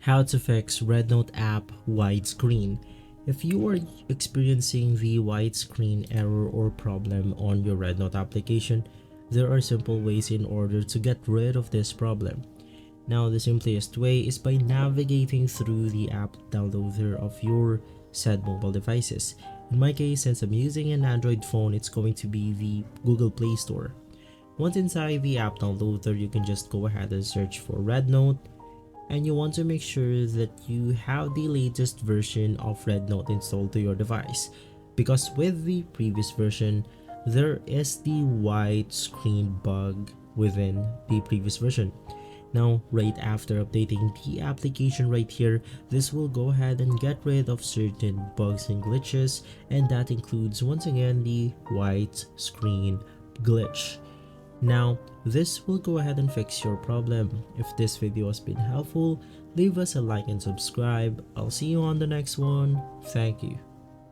How to fix REDnote app widescreen. If you are experiencing the widescreen error or problem on your REDnote application, there are simple ways in order to get rid of this problem. Now, the simplest way is by navigating through the app downloader of your said mobile devices. In my case, since I'm using an Android phone, it's going to be the Google Play Store. Once inside the app downloader, you can just go ahead and search for REDnote, and you want to make sure that you have the latest version of REDnote installed to your device, because with the previous version there is the white screen bug within the previous version. Now, right after updating the application right here, this will go ahead and get rid of certain bugs and glitches, and that includes once again the white screen glitch. Now, this will go ahead and fix your problem. If this video has been helpful, leave us a like and subscribe. I'll see you on the next one. Thank you.